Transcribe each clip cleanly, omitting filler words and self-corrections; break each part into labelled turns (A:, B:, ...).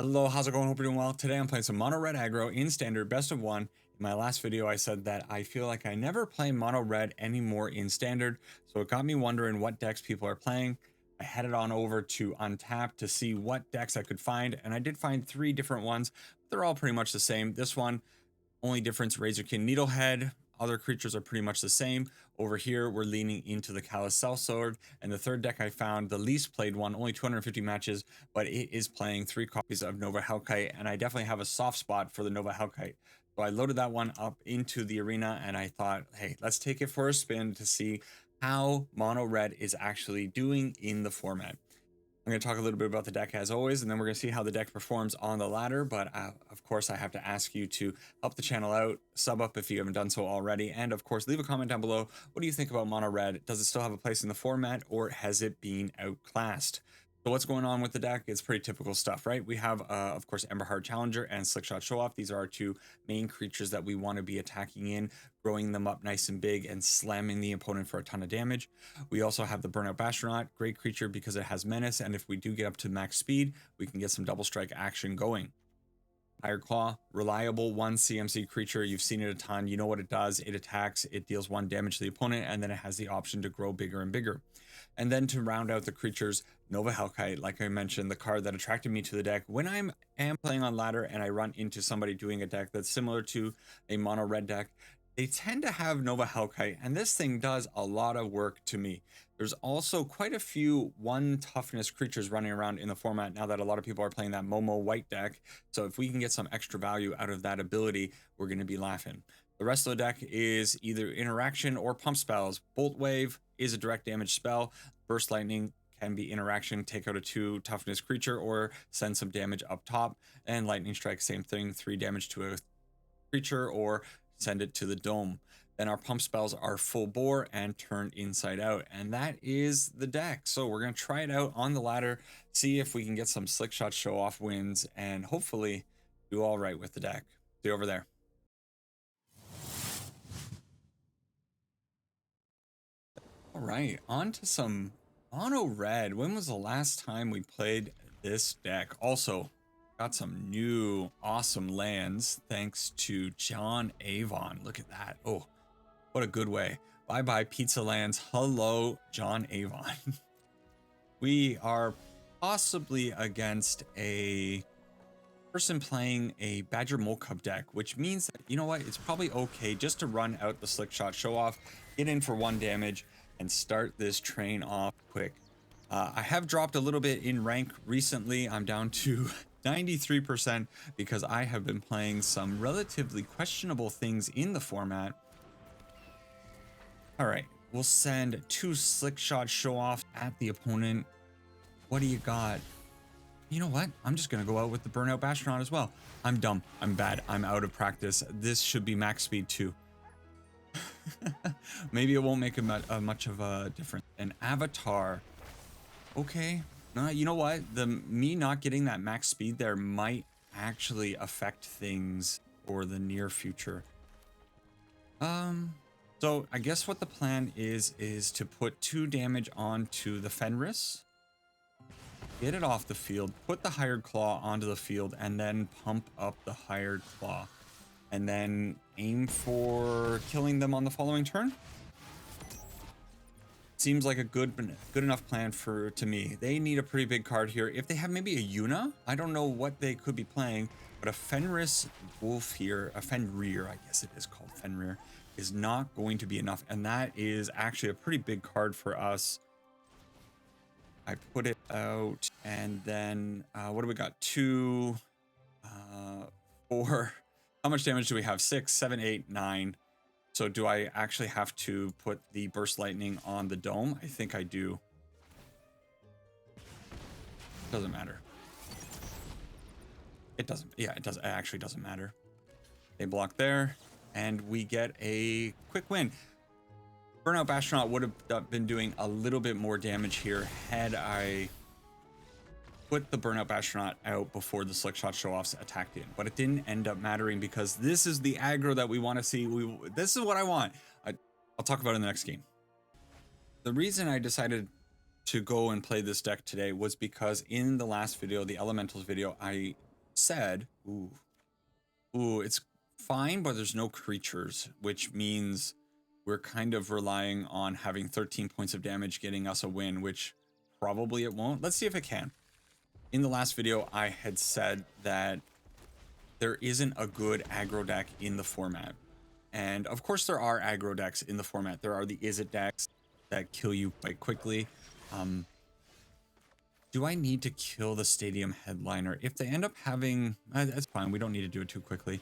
A: Hello, how's it going? Hope you're doing well. Today I'm playing some mono red aggro in standard best of one. In my last video I said that I feel like I never play mono red anymore in standard, so it got me wondering what decks people are playing. I headed on over to Untap to see what decks I could find, and I did find 3 different ones. They're all pretty much the same. This one, only difference, Razorkin Needlehead. Other creatures are pretty much the same. Over here, we're leaning into the Callous Sellsword. And the third deck I found, the least played one, only 250 matches, but it is playing 3 copies of Nova Hellkite. And I definitely have a soft spot for the Nova Hellkite. So I loaded that one up into the arena and I thought, hey, let's take it for a spin to see how mono red is actually doing in the format. I'm going to talk a little bit about the deck as always, and then we're going to see how the deck performs on the ladder. But of course, I have to ask you to help the channel out, sub up if you haven't done so already, and of course, leave a comment down below. What do you think about mono red? Does it still have a place in the format, or has it been outclassed? So what's going on with the deck? It's pretty typical stuff, right? We have, of course, Emberheart Challenger and Slickshot Showoff. These are our 2 main creatures that we want to be attacking in, growing them up nice and big and slamming the opponent for a ton of damage. We also have the Burnout Bastronaut, great creature because it has menace, and if we do get up to max speed, we can get some double strike action going. Iron Claw, reliable 1 CMC creature. You've seen it a ton. You know what it does. It attacks, it deals 1 damage to the opponent, and then it has the option to grow bigger and bigger. And then to round out the creatures, Nova Hellkite, like I mentioned, the card that attracted me to the deck. When I am playing on ladder and I run into somebody doing a deck that's similar to a mono red deck, they tend to have Nova Hellkite, and this thing does a lot of work to me. There's also quite a few 1 toughness creatures running around in the format now that a lot of people are playing that Momo white deck. So if we can get some extra value out of that ability, we're going to be laughing. The rest of the deck is either interaction or pump spells. Bolt Wave is a direct damage spell. Burst Lightning can be interaction, take out a 2 toughness creature or send some damage up top. And Lightning Strike, same thing, 3 damage to a creature or send it to the dome. Then our pump spells are full bore and turn inside out. And that is the deck. So we're going to try it out on the ladder, see if we can get some Slickshot Showoff wins, and hopefully do all right with the deck. See you over there. All right, on to some mono red. When was the last time we played this deck? Also, got some new awesome lands thanks to John Avon. Look at that. Oh, what a good way. Bye-bye Pizza Lands. Hello, John Avon. We are possibly against a person playing a Badger Mole Cub deck, which means that, you know what, it's probably okay just to run out the Slickshot Showoff, get in for 1 damage, and start this train off quick. I have dropped a little bit in rank recently. I'm down to 93% because I have been playing some relatively questionable things in the format. All right, we'll send 2 Slickshot Showoffs at the opponent. What do you got? You know what? I'm just going to go out with the Burnout Bastronaut as well. I'm dumb. I'm bad. I'm out of practice. This should be max speed too. Maybe it won't make much of a difference. An Avatar. Okay. You know what? Me not getting that max speed there might actually affect things for the near future. So I guess what the plan is to put 2 damage onto the Fenris, get it off the field, put the Hired Claw onto the field, and then pump up the Hired Claw, and then aim for killing them on the following turn. Seems like a good enough plan to me. They need a pretty big card here. If they have maybe a Yuna, I don't know what they could be playing, but a Fenris Wolf here, a Fenrir, I guess it is called Fenrir, is not going to be enough, and that is actually a pretty big card for us. I put it out, and then what do we got? 2, 4. How much damage do we have? 6, 7, 8, 9. So do I actually have to put the Burst Lightning on the dome? I think I do. Doesn't matter. It doesn't. Yeah, it does. It actually doesn't matter. They block there, and we get a quick win. Burnout Bastronaut would have been doing a little bit more damage here had I put the Burnout Bastronaut out before the Slickshot Showoffs attacked in, but it didn't end up mattering because this is the aggro that we want to see. This is what I want. I'll talk about it in the next game. The reason I decided to go and play this deck today was because in the last video, the Elementals video, I said, ooh, it's fine, but there's no creatures, which means we're kind of relying on having 13 points of damage getting us a win, which probably it won't. Let's see if it can. In the last video, I had said that there isn't a good aggro deck in the format. And of course there are aggro decks in the format. There are the Izzet decks that kill you quite quickly. Do I need to kill the stadium headliner? If they end up having, that's fine. We don't need to do it too quickly.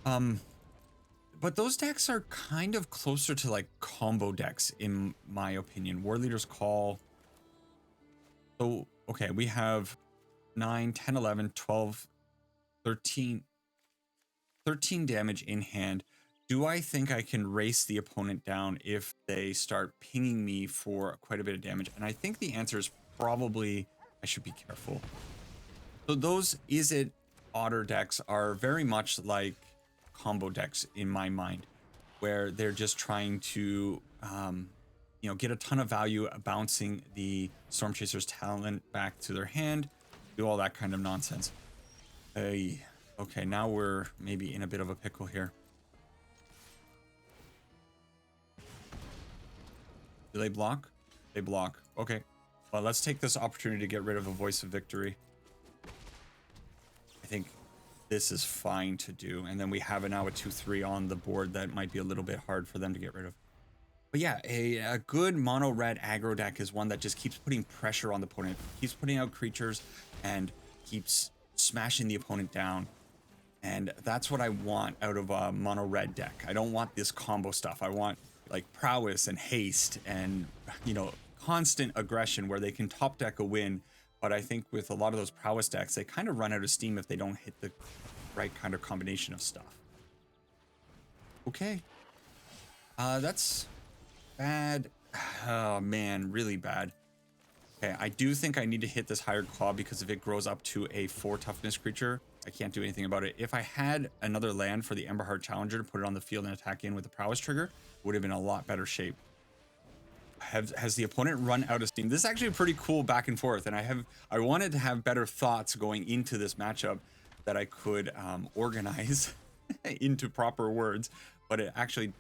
A: But those decks are kind of closer to like combo decks in my opinion. War Leader's Call. So, okay, we have 9, 10, 11, 12, 13 damage in hand. Do I think I can race the opponent down if they start pinging me for quite a bit of damage? And I think the answer is probably I should be careful. So those Izzet Otter decks are very much like combo decks in my mind, where they're just trying to you know, get a ton of value bouncing the Storm Chaser's talent back to their hand, do all that kind of nonsense. Hey, okay, now we're maybe in a bit of a pickle here. Do they block? They block. Okay. Well, let's take this opportunity to get rid of a Voice of Victory. I think this is fine to do. And then we have now a 2-3 on the board that might be a little bit hard for them to get rid of. But yeah, a good mono red aggro deck is one that just keeps putting pressure on the opponent, keeps putting out creatures, and keeps smashing the opponent down. And that's what I want out of a mono red deck. I don't want this combo stuff. I want like prowess and haste and, you know, constant aggression where they can top deck a win. But I think with a lot of those prowess decks, they kind of run out of steam if they don't hit the right kind of combination of stuff. Okay. That's bad. Oh man, really bad. Okay, I do think I need to hit this higher claw because if it grows up to a 4 toughness creature, I can't do anything about it. If I had another land for the Emberheart Challenger to put it on the field and attack in with the prowess trigger, it would have been a lot better shape. Has the opponent run out of steam? This is actually a pretty cool back and forth, and I wanted to have better thoughts going into this matchup that I could organize into proper words, but it actually,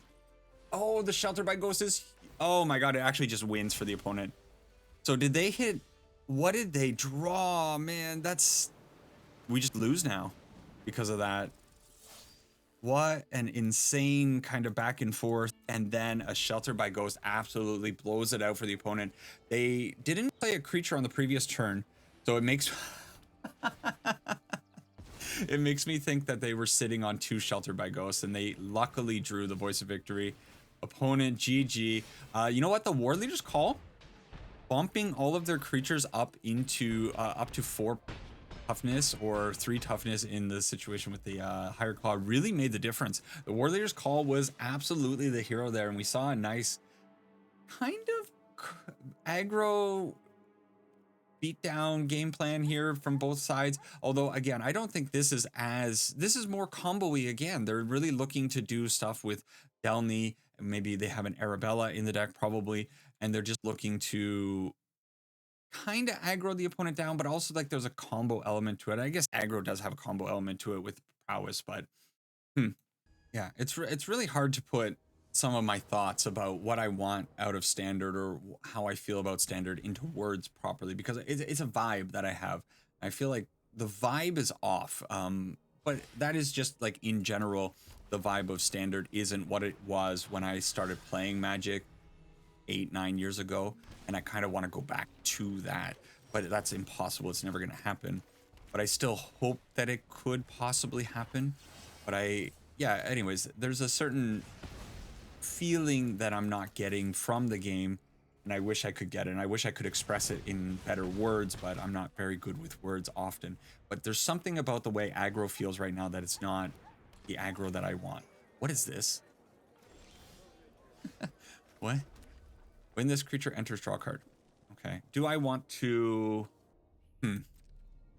A: oh, the Shelter by Ghost is, oh my god, it actually just wins for the opponent. So did they hit, what did they draw? Man, we just lose now because of that. What an insane kind of back and forth. And then a Shelter by Ghost absolutely blows it out for the opponent. They didn't play a creature on the previous turn, so it makes it makes me think that they were sitting on 2 Shelter by Ghosts, and they luckily drew the Voice of Victory. Opponent GG. You know what? The War Leader's Call, bumping all of their creatures up into up to 4 toughness or 3 toughness in the situation with the higher claw really made the difference. The War Leader's Call was absolutely the hero there, and we saw a nice kind of aggro beatdown game plan here from both sides. Although again, I don't think this is more combo-y. Again, they're really looking to do stuff with Delny. Maybe they have an Arabella in the deck probably, and they're just looking to kind of aggro the opponent down, but also like there's a combo element to it. I guess aggro does have a combo element to it with prowess, but yeah, it's really hard to put some of my thoughts about what I want out of Standard or how I feel about Standard into words properly, because it's a vibe that I have. I feel like the vibe is off, but that is just like in general, the vibe of Standard isn't what it was when I started playing Magic 8-9 years ago, and I kind of want to go back to that, but that's impossible. It's never going to happen, but I still hope that it could possibly happen. But yeah, anyways, there's a certain feeling that I'm not getting from the game, and I wish I could get it, and I wish I could express it in better words, but I'm not very good with words often. But there's something about the way aggro feels right now that it's not the aggro that I want. What is this? What? When this creature enters, draw a card. Okay. Do I want to... Okay,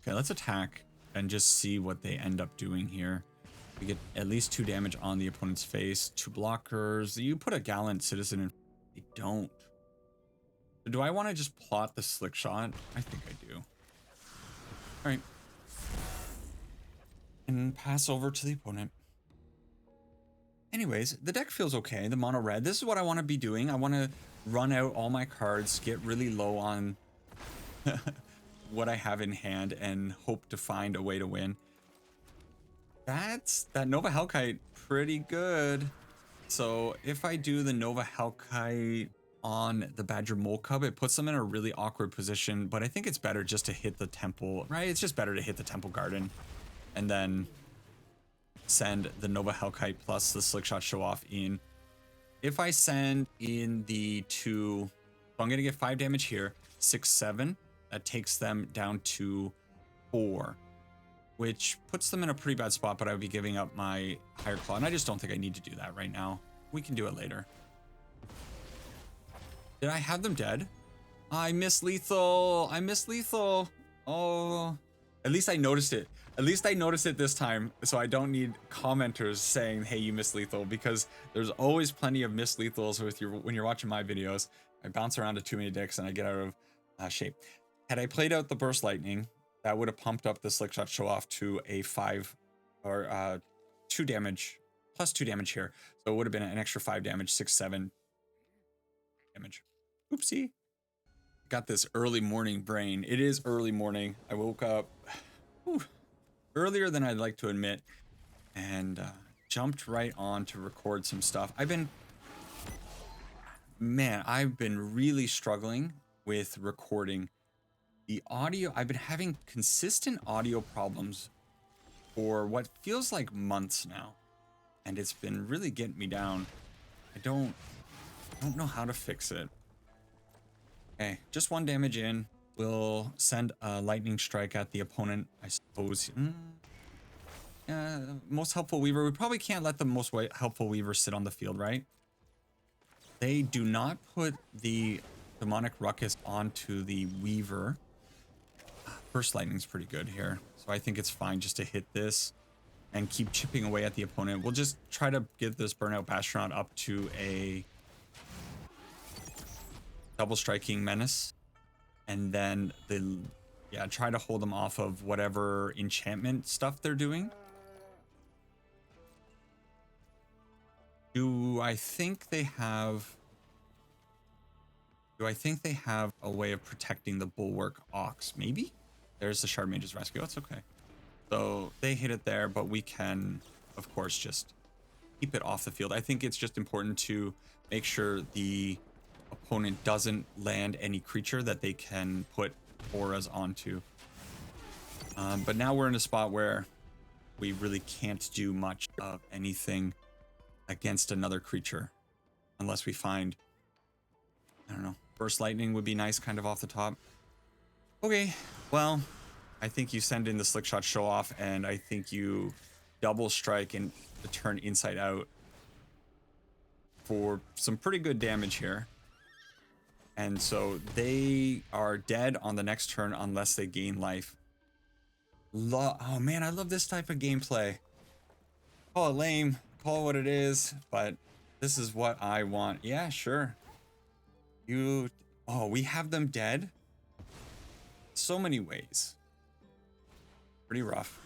A: let's attack and just see what they end up doing here. We get at least 2 damage on the opponent's face. 2 blockers. You put a Gallant Citizen in. They don't. So do I want to just plot the Slickshot? I think I do. All right. and pass over to the opponent. Anyways, the deck feels okay. The mono red. This is what I want to be doing. I want to run out all my cards, get really low on what I have in hand, and hope to find a way to win. That Nova Hellkite pretty good. So if I do the Nova Hellkite on the Badger Mole Cub, it puts them in a really awkward position, but I think it's better just to hit the temple, right? It's just better to hit the Temple Garden and then send the Nova Hellkite plus the Slickshot Show Off in. If I send in the two, so I'm gonna get 5 damage here, 6, 7, that takes them down to 4, which puts them in a pretty bad spot, but I would be giving up my higher claw, and I just don't think I need to do that right now. We can do it later. Did I have them dead? I miss lethal. I miss lethal. Oh, at least I noticed it. At least I noticed it this time, so I don't need commenters saying, hey, you miss lethal, because there's always plenty of miss lethals with when you're watching my videos. I bounce around to too many decks and I get out of shape. Had I played out the Burst Lightning, that would have pumped up the Slickshot Show Off to a 5 or 2 damage, plus 2 damage here. So it would have been an extra 5 damage, 6, 7 damage. Oopsie. Got this early morning brain. It is early morning. I woke up earlier than I'd like to admit and jumped right on to record some stuff. I've been really struggling with recording the audio. I've been having consistent audio problems for what feels like months now, and it's been really getting me down. I don't know how to fix it. Okay, just 1 damage in. We'll send a lightning strike at the opponent, I suppose. Most helpful weaver. We probably can't let the most helpful weaver sit on the field, right? They do not put the demonic ruckus onto the weaver. First lightning's pretty good here, so I think it's fine just to hit this and keep chipping away at the opponent. We'll just try to get this burnout Bastion up to a double striking menace, and then try to hold them off of whatever enchantment stuff they're doing. Do I think they have a way of protecting the Bulwark Ox? Maybe? There's the Shard Mage's Rescue. That's okay. So they hit it there, but we can, of course, just keep it off the field. I think it's just important to make sure the opponent doesn't land any creature that they can put auras onto. But now we're in a spot where we really can't do much of anything against another creature unless we find, I don't know, Burst Lightning would be nice kind of off the top. Okay, well, I think you send in the Slickshot Show Off, and I think you double strike and the turn inside out for some pretty good damage here. And so they are dead on the next turn unless they gain life. Oh man, I love this type of gameplay. Call it lame, call it what it is, but this is what I want. Yeah, sure. Oh, we have them dead? So many ways. Pretty rough.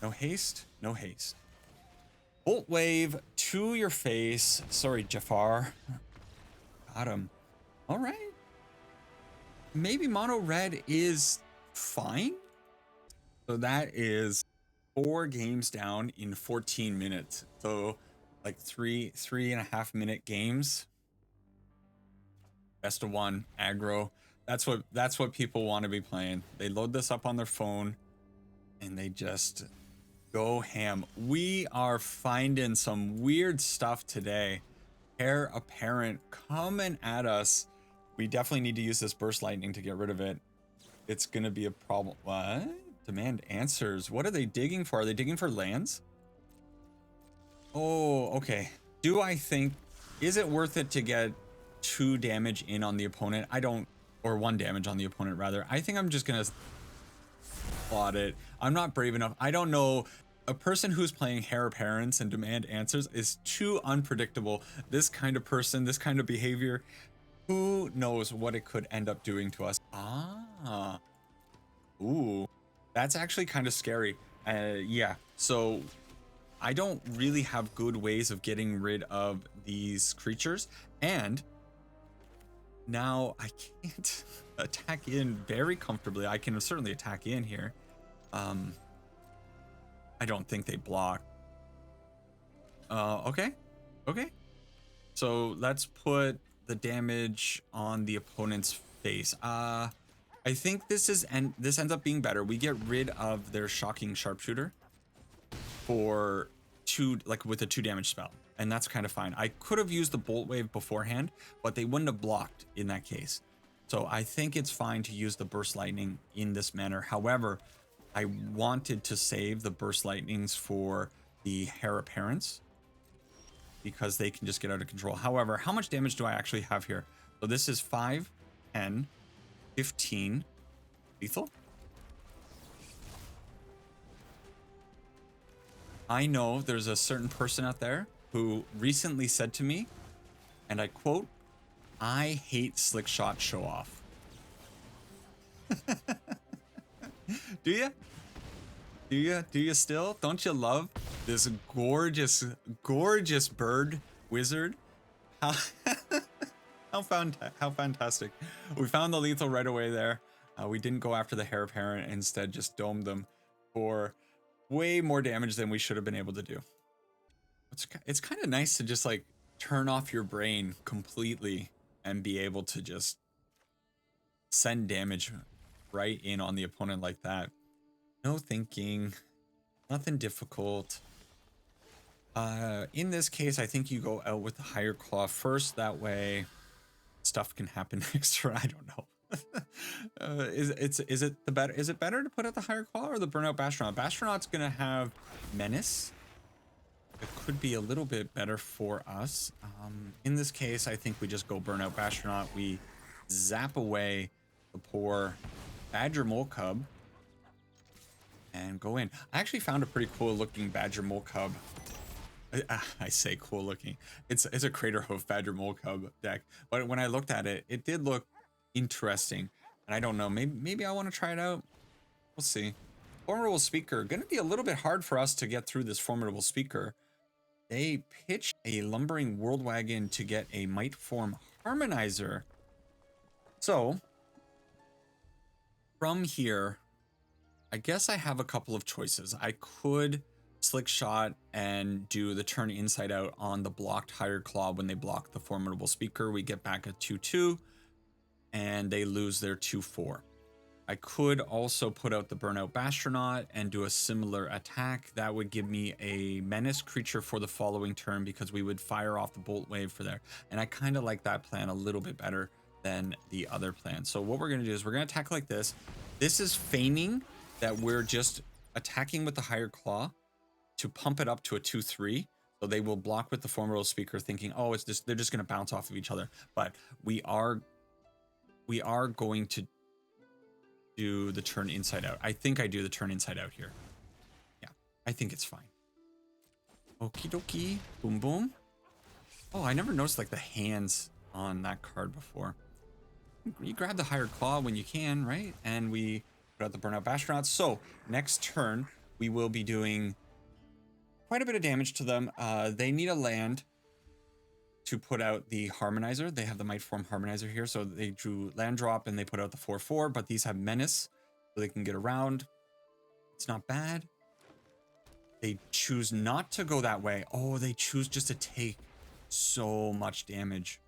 A: No haste, no haste. Bolt Wave to your face. Sorry, Jafar. Got him. All right. Maybe mono red is fine. So that is 4 games down in 14 minutes. So like 3.5 minute games. Best of 1 aggro. That's what people want to be playing. They load this up on their phone and they just go ham. We are finding some weird stuff today. Heir Apparent coming at us. We definitely need to use this Burst Lightning to get rid of it. It's gonna be a problem. What? Demand answers. What are they digging for? Are they digging for lands? Oh, okay. Do I think, is it worth it to get 2 damage in on the opponent? I don't, or 1 damage on the opponent rather. I think I'm just gonna plot it. I'm not brave enough. I don't know. A person who's playing Heir Apparents and Demand Answers is too unpredictable. This kind of person, this kind of behavior, who knows what it could end up doing to us. Ooh, that's actually kind of scary. Yeah, so I don't really have good ways of getting rid of these creatures, and now I can't attack in very comfortably. I can certainly attack in here. I don't think they block. Okay. So let's put the damage on the opponent's face. I think this ends up being better. We get rid of their shocking sharpshooter for with a 2 damage spell, and that's kind of fine. I could have used the bolt wave beforehand, but they wouldn't have blocked in that case. So I think it's fine to use the burst lightning in this manner. However, I wanted to save the burst lightnings for the heir apparents because they can just get out of control. However, how much damage do I actually have here? So this is 5, 10, 15 lethal. I know there's a certain person out there who recently said to me, and I quote, "I hate Slickshot show off." Do you? Do you still? Don't you love this gorgeous bird wizard? How how fantastic. We found the lethal right away there. We didn't go after the heir apparent, instead just domed them for way more damage than we should have been able to do. It's kind of nice to just like turn off your brain completely and be able to just send damage right in on the opponent like that. No thinking, nothing difficult. In this case, I think you go out with the higher claw first. That way stuff can happen extra. I don't know. Is it better to put out the higher claw or the burnout Bastronaut? Bastronaut's gonna have menace. It could be a little bit better for us. In this case, I think we just go burnout Bastronaut. We zap away the poor Badger Mole Cub and go in. I actually found a pretty cool looking Badger Mole Cub. I say cool looking. It's a Crater Hoof Badger Mole Cub deck, but when I looked at it, it did look interesting, and I don't know, maybe I want to try it out. We'll see. Formidable Speaker, gonna be a little bit hard for us to get through this Formidable Speaker. They pitched a Lumbering World Wagon to get a Might Form Harmonizer. So from here, I guess I have a couple of choices. I could Slickshot and do the turn inside out on the blocked higher claw. When they block the Formidable Speaker, we get back a 2/2 and they lose their 2/4. I could also put out the burnout Bastronaut and do a similar attack. That would give me a menace creature for the following turn because we would fire off the bolt wave for there. And I kind of like that plan a little bit better than the other plan. So what we're going to do is we're going to attack like this. This is feigning that we're just attacking with the higher claw to pump it up to a 2/3. So they will block with the Formidable Speaker thinking, oh, it's just, they're just going to bounce off of each other. But we are going to do the turn inside out. I think I do the turn inside out here. Yeah, I think it's fine. Okie dokie. Boom, boom. Oh, I never noticed like the hands on that card before. You grab the higher claw when you can, right? And we put out the burnout Bastronaut. So next turn, we will be doing quite a bit of damage to them. They need a land to put out the Harmonizer. They have the Might Form Harmonizer here, so they drew land drop and they put out the 4/4, but these have menace, so they can get around. It's not bad. They choose not to go that way. Oh, they choose just to take so much damage.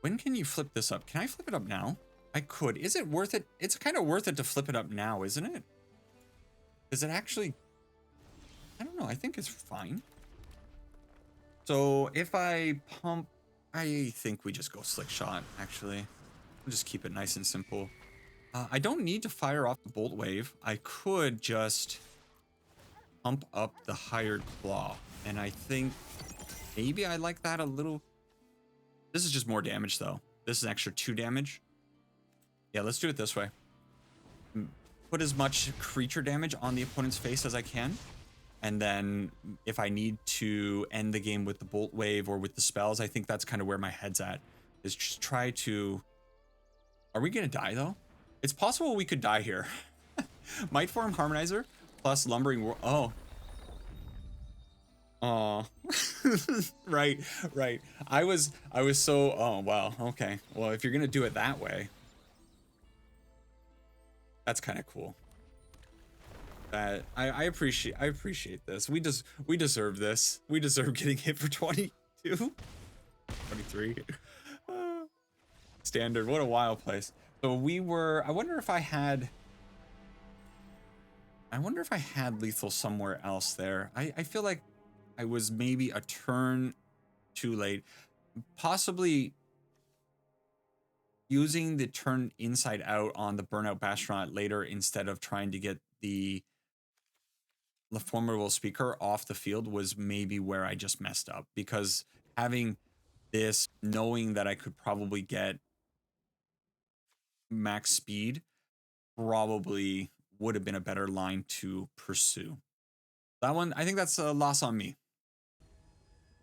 A: When can you flip this up? Can I flip it up now? I could. Is it worth it? It's kind of worth it to flip it up now, isn't it? Is it actually... I don't know. I think it's fine. So if I pump, I think we just go Slickshot, actually. We'll just keep it nice and simple. I don't need to fire off the Bolt Wave. I could just pump up the higher claw. And I think maybe I like that a little. This is just more damage, though. This is an extra 2 damage. Yeah, let's do it this way. Put as much creature damage on the opponent's face as I can. And then if I need to end the game with the Bolt Wave or with the spells, I think that's kind of where my head's at. Is just try to... Are we going to die, though? It's possible we could die here. Might Form Harmonizer plus lumbering. Oh. Oh. Right, right. I was so, oh, wow. Okay. Well, if you're going to do it that way, that's kind of cool. That I appreciate this. We deserve this. We deserve getting hit for 22, 23. Standard. What a wild place. So we were, I wonder if I had lethal somewhere else there. I feel like I was maybe a turn too late. Possibly using the turn inside out on the burnout Bastronaut later instead of trying to get the formidable speaker off the field was maybe where I just messed up, because having this, knowing that I could probably get max speed, probably would have been a better line to pursue. That one, I think that's a loss on me.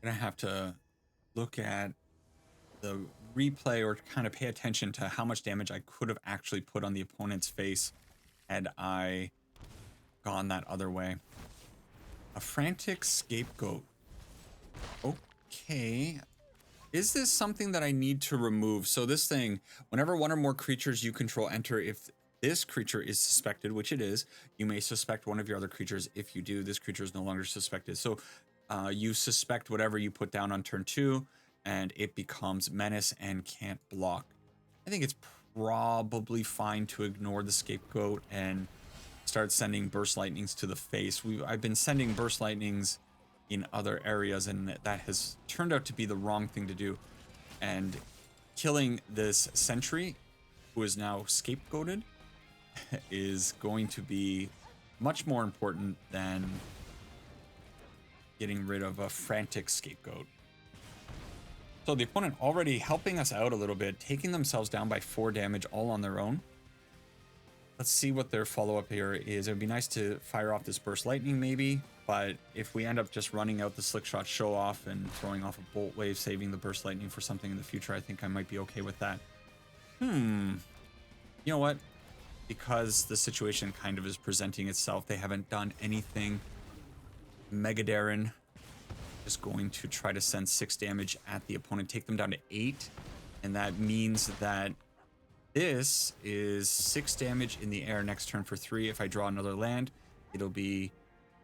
A: I'm gonna have to look at the replay or kind of pay attention to how much damage I could have actually put on the opponent's face had I gone that other way. A frantic scapegoat. Okay. Is this something that I need to remove? So this thing, whenever one or more creatures you control enter, if this creature is suspected, which it is, you may suspect one of your other creatures. If you do, this creature is no longer suspected. So you suspect whatever you put down on turn 2, and it becomes menace and can't block. I think it's probably fine to ignore the scapegoat and start sending burst lightnings to the face. I've been sending burst lightnings in other areas, and that has turned out to be the wrong thing to do. And killing this sentry, who is now scapegoated, is going to be much more important than getting rid of a frantic scapegoat. So the opponent already helping us out a little bit, taking themselves down by 4 damage all on their own. Let's see what their follow-up here is. It would be nice to fire off this burst lightning maybe, but if we end up just running out the Slickshot show off and throwing off a bolt wave, saving the burst lightning for something in the future, I think I might be okay with that. You know what? Because the situation kind of is presenting itself, they haven't done anything. Megadarren is going to try to send 6 damage at the opponent, take them down to 8, and that means that this is 6 damage in the air next turn for 3. If I draw another land, it'll be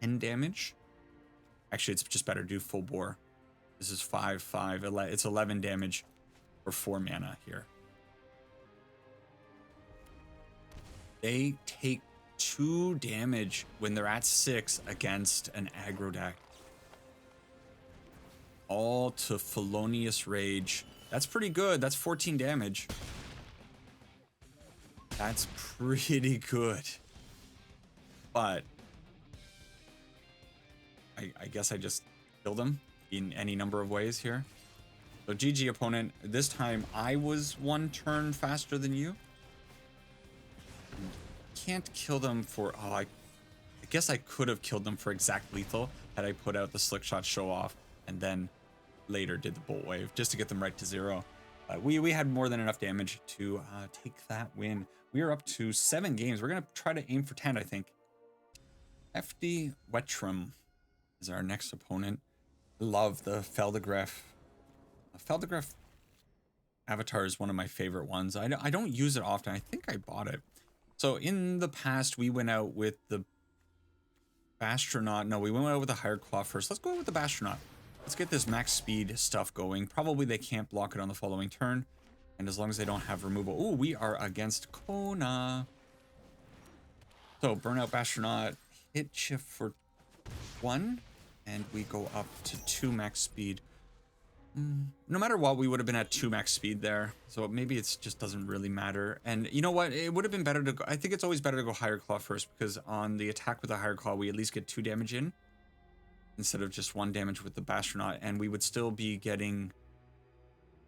A: 10 damage. Actually, it's just better to do full bore. This is 5, 5, 11. It's 11 damage for 4 mana here. They take 2 damage when they're at 6 against an aggro deck. All to Felonious Rage. That's pretty good. That's 14 damage. That's pretty good. But I guess I just killed him in any number of ways here. So GG opponent. This time I was 1 turn faster than you. Can't kill them for... Oh, I guess I could have killed them for exact lethal had I put out the Slickshot show off and then later did the bolt wave just to get them right to 0. We had more than enough damage to take that win. We are up to 7 games. We're going to try to aim for 10, I think. FD Wetram is our next opponent. Love the Feldegref. Feldegref avatar is one of my favorite ones. I don't use it often. I think I bought it. So in the past, we went out with the Bastronaut. No, we went out with the Hired Claw first. Let's go out with the Bastronaut. Let's get this max speed stuff going. Probably they can't block it on the following turn. And as long as they don't have removal. Oh, we are against Kona. So Burnout Bastronaut hit shift for 1. And we go up to 2 max speed. No matter what, we would have been at 2 max speed there. So maybe it just doesn't really matter. And you know what? It would have been better to go... I think it's always better to go Hired Claw first, because on the attack with the Hired Claw, we at least get 2 damage in instead of just 1 damage with the Bastronaut. And we would still be getting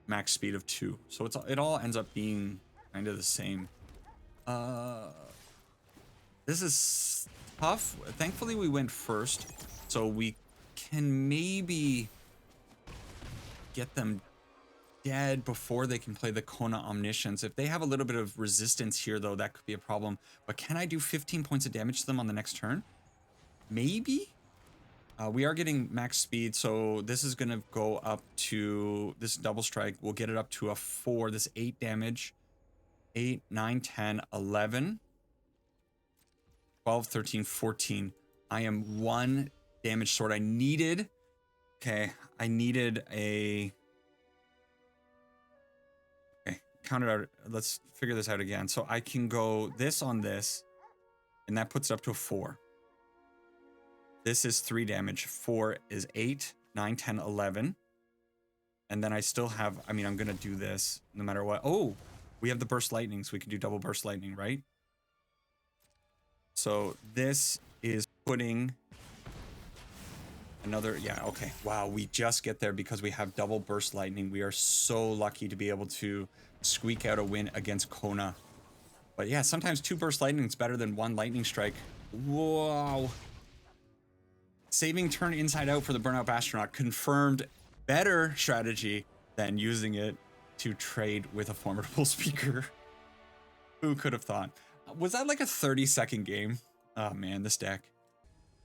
A: max speed of 2. So it all ends up being kind of the same. This is tough. Thankfully, we went first. So we can maybe get them dead before they can play the Kona Omniscience. If they have a little bit of resistance here, though, that could be a problem. But can I do 15 points of damage to them on the next turn? maybe. We are getting max speed, so this is gonna go up to this double strike. We'll get it up to a 4. This 8 damage. 8, 9, 10, 11, 12, 13, 14. I am 1 damage short. I needed a... Okay, count it out. Let's figure this out again. So I can go this on this, and that puts it up to a 4. This is 3 damage. 4 is 8, 9, 10, 11. And then I still have, I mean, I'm going to do this no matter what. Oh, we have the burst lightning, so we can do double burst lightning, right? So this is putting another, yeah, okay. Wow, we just get there because we have double burst lightning. We are so lucky to be able to squeak out a win against Kona. But yeah, sometimes 2 burst lightning is better than 1 lightning strike. Whoa. Saving turn inside out for the Burnout Astronaut, confirmed better strategy than using it to trade with a formidable speaker. Who could have thought? Was that like a 30-second game? Oh man, this deck.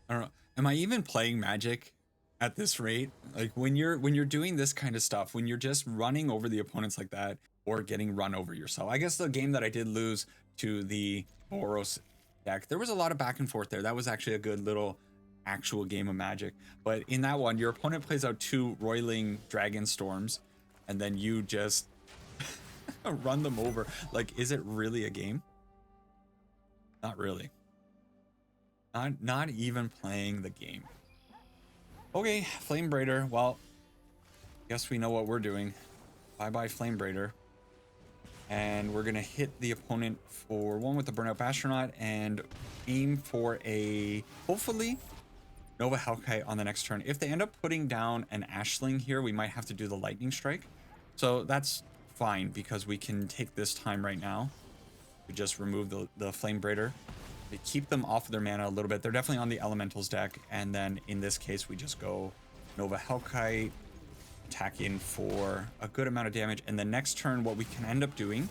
A: I don't know. Am I even playing Magic at this rate? Like when you're doing this kind of stuff, when you're just running over the opponents like that or getting run over yourself. I guess the game that I did lose to the Boros deck, there was a lot of back and forth there. That was actually a good little actual game of Magic. But in that one, your opponent plays out 2 Roiling Dragon Storms, and then you just run them over. Like, is it really a game? Not really. Not even playing the game. Okay, Flame Braider. Well, guess we know what we're doing. Bye-bye Flame Braider. And we're gonna hit the opponent for 1 with the Burnout Astronaut and aim for a, hopefully, Nova Hellkite on the next turn. If they end up putting down an Ashling here, we might have to do the Lightning Strike. So that's fine because we can take this time right now to just remove the Flame Braider. We keep them off of their mana a little bit. They're definitely on the Elementals deck. And then in this case, we just go Nova Hellkite, attack in for a good amount of damage. And the next turn, what we can end up doing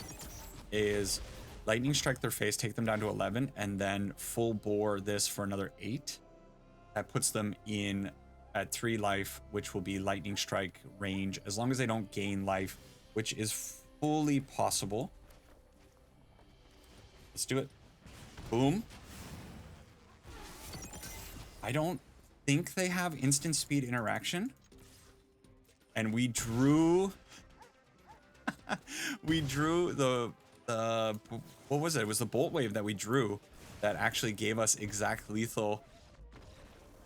A: is Lightning Strike their face, take them down to 11, and then full bore this for another 8. That puts them in at 3 life, which will be Lightning Strike range, as long as they don't gain life, which is fully possible. Let's do it. Boom. I don't think they have instant speed interaction. And we drew... we drew the... What was it? It was the Bolt Wave that we drew that actually gave us exact lethal.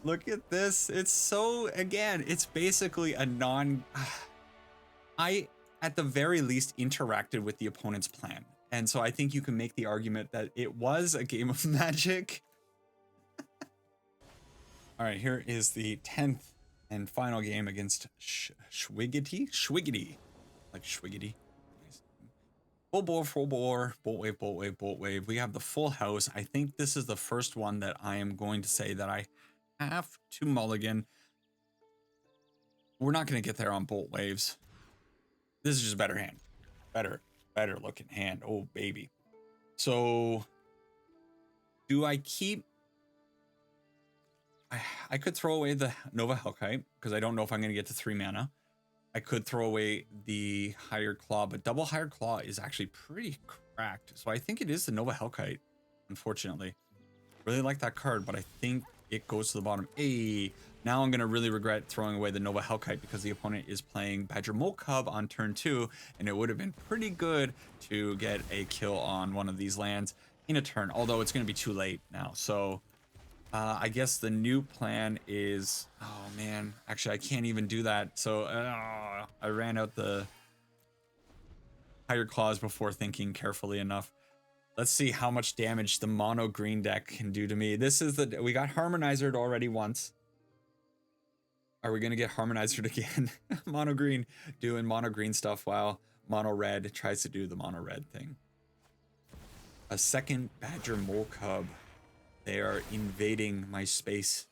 A: Look at this. It's so, again, it's basically a non... I, at the very least, interacted with the opponent's plan. And so I think you can make the argument that it was a game of Magic. All right, here is the 10th and final game against Schwiggity. Like Schwiggity. Full bore, bolt wave, bolt wave, bolt wave. We have the full house. I think this is the first one that I am going to say that I have to mulligan. We're not going to get there on bolt waves. This is just a better hand. Better looking hand. Oh, baby. So do I keep... I could throw away the Nova Hellkite because I don't know if I'm going to get to 3 mana. I could throw away the Hired Claw, but double Hired Claw is actually pretty cracked. So I think it is the Nova Hellkite, unfortunately. Really like that card, but I think it goes to the bottom. Hey, now I'm going to really regret throwing away the Nova Hellkite because the opponent is playing Badger Mole Cub on turn 2, and it would have been pretty good to get a kill on one of these lands in a turn, although it's going to be too late now. So I guess the new plan is, oh man, actually I can't even do that. So I ran out the Hired Claws before thinking carefully enough. Let's see how much damage the mono green deck can do to me. This is the, we got Harmonizered already once. Are we going to get Harmonizered again? Mono green doing mono green stuff while mono red tries to do the mono red thing. A second Badger Mole Cub. They are invading my space.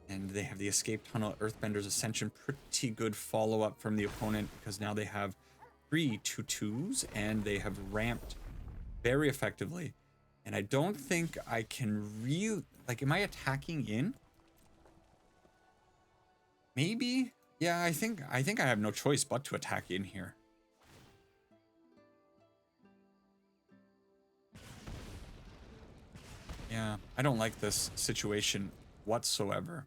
A: And they have the Escape Tunnel, Earthbender's Ascension. Pretty good follow-up from the opponent because now they have 3 2/2s and they have ramped very effectively. And I don't think I can really, like, am I attacking in? Maybe? Yeah, I think I have no choice but to attack in here. Yeah, I don't like this situation whatsoever.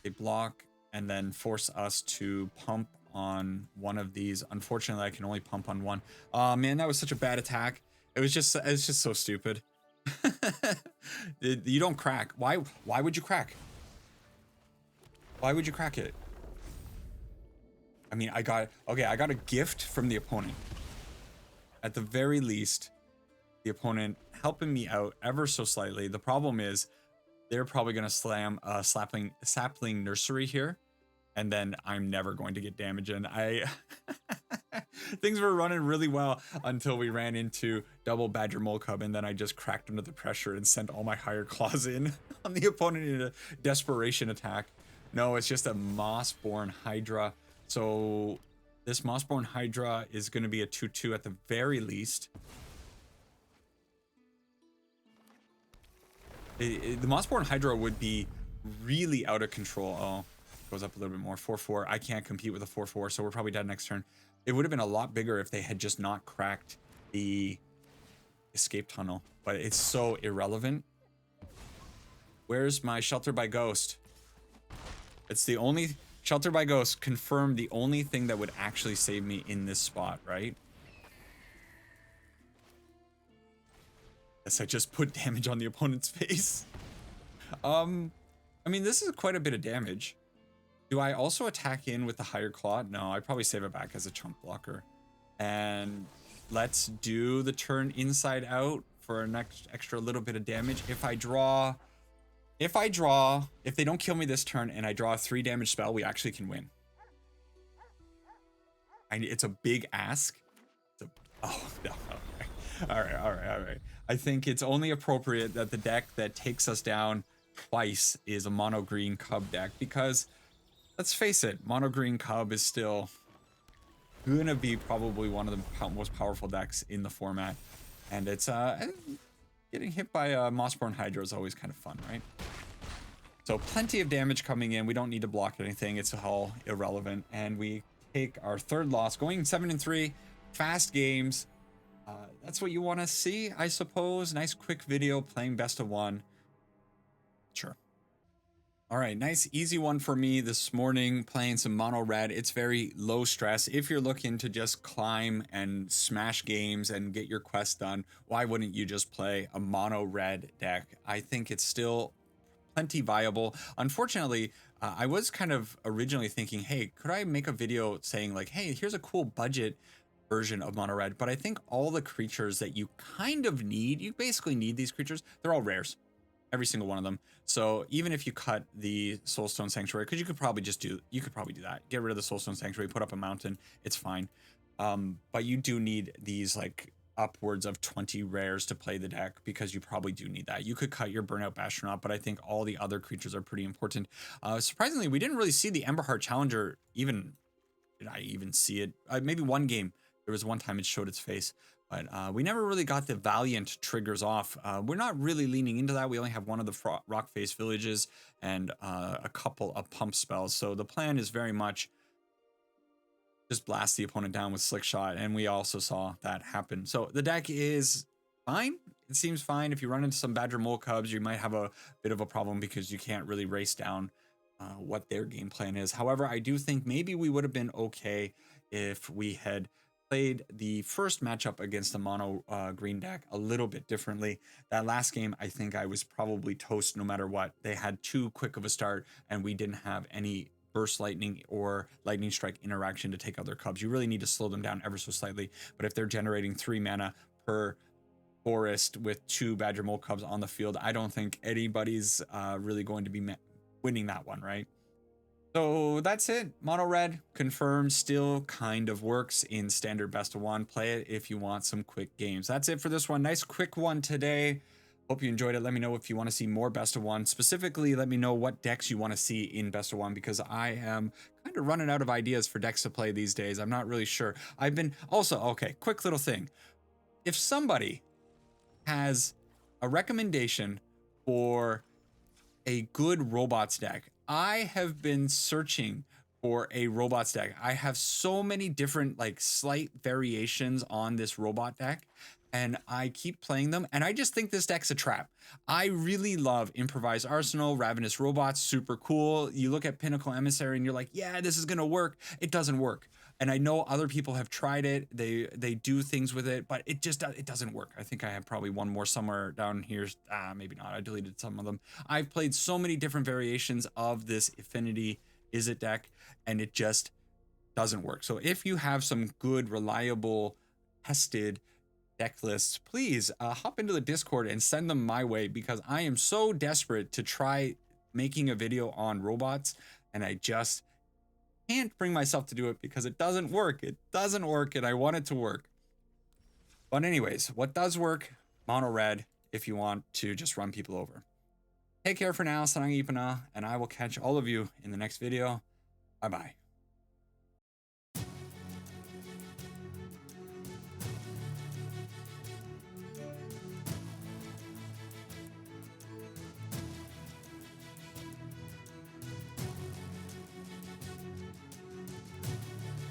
A: They block and then force us to pump on one of these. Unfortunately, I can only pump on one. Oh man, that was such a bad attack. It's just so stupid. You don't crack. Why would you crack? Why would you crack it? I mean, I got a gift from the opponent. At the very least, the opponent helping me out ever so slightly. The problem is they're probably going to slam a sapling nursery here, and then I'm never going to get damage in. Things were running really well until we ran into double Badger Mole Cub, and then I just cracked under the pressure and sent all my higher claws in on the opponent in a desperation attack. No, it's just a Mossborn Hydra. So this Mossborn Hydra is going to be a 2/2 at the very least. The Mossborn Hydra would be really out of control. Oh, goes up a little bit more. 4/4. I can't compete with a 4/4, so we're probably dead next turn. It would have been a lot bigger if they had just not cracked the escape tunnel, but it's so irrelevant. Where's my Shelter by Ghost? It's the only Shelter by Ghost confirmed the only thing that would actually save me in this spot, right? Yes, I just put damage on the opponent's face. I mean, this is quite a bit of damage. Do I also attack in with the higher claw? No, I probably save it back as a chunk blocker. And let's do the turn inside out for an extra little bit of damage. If they don't kill me this turn and I draw a 3 damage spell, we actually can win. It's a big ask. Oh, no. All right. I think it's only appropriate that the deck that takes us down twice is a mono green Cub deck, because let's face it, mono green Cub is still gonna be probably one of the most powerful decks in the format, and it's getting hit by a Mossborn Hydra is always kind of fun, right? So plenty of damage coming in. We don't need to block anything. It's all irrelevant, and we take our 3rd loss, going 7-3. Fast games. That's what you want to see, I suppose. Nice quick video playing best of 1. Sure. All right, nice easy one for me this morning, playing some mono red. It's very low stress. If you're looking to just climb and smash games and get your quest done, why wouldn't you just play a mono red deck? I think it's still plenty viable. Unfortunately, I was kind of originally thinking, hey, could I make a video saying like, hey, here's a cool budget version of mono red, but I think all the creatures that you kind of need, you basically need these creatures, they're all rares, every single one of them. So even if you cut the Soulstone Sanctuary, because you could probably do that, get rid of the Soulstone Sanctuary, put up a mountain, it's fine. But you do need these like upwards of 20 rares to play the deck, because you probably do need that. You could cut your Burnout Bastronaut, but I think all the other creatures are pretty important. Surprisingly, we didn't really see the Emberheart Challenger even. Did I even see it? Maybe one game. There was one time it showed its face, but we never really got the Valiant triggers off. We're not really leaning into that. We only have one of the Rock Face Villages and a couple of pump spells. So the plan is very much just blast the opponent down with Slickshot, and we also saw that happen. So the deck is fine. It seems fine. If you run into some Badger Mole Cubs, you might have a bit of a problem because you can't really race down what their game plan is. However, I do think maybe we would have been okay if we had played the first matchup against the mono green deck a little bit differently. That last game, I think I was probably toast no matter what. They had too quick of a start, and we didn't have any burst lightning or lightning strike interaction to take out their Cubs. You really need to slow them down ever so slightly. But if they're generating 3 mana per forest with 2 Badger Mole Cubs on the field, I don't think anybody's really going to be winning that one, right? So that's it. Mono red confirmed, still kind of works in standard best of 1. Play it if you want some quick games. That's it for this one. Nice quick one today. Hope you enjoyed it. Let me know if you want to see more best of 1. Specifically, let me know what decks you want to see in best of 1, because I am kind of running out of ideas for decks to play these days. I'm not really sure. I've been also, okay, quick little thing. If somebody has a recommendation for a good robots deck. I have been searching for a robots deck. I have so many different like slight variations on this robot deck, and I keep playing them, and I just think this deck's a trap. I really love Improvised Arsenal, Ravenous Robots, super cool. You look at Pinnacle Emissary and you're like, yeah, this is gonna work. It doesn't work. And I know other people have tried it. They do things with it, but it doesn't work. I think I have probably one more somewhere down here. Maybe not. I deleted some of them. I've played so many different variations of this Affinity Izzet deck, and it just doesn't work. So if you have some good, reliable, tested deck lists, please hop into the Discord and send them my way, because I am so desperate to try making a video on robots, and I just can't bring myself to do it because it doesn't work. It doesn't work, and I want it to work. But anyways, what does work? Mono red, if you want to just run people over. Take care for now, Sarang Ipana, and I will catch all of you in the next video. Bye-bye.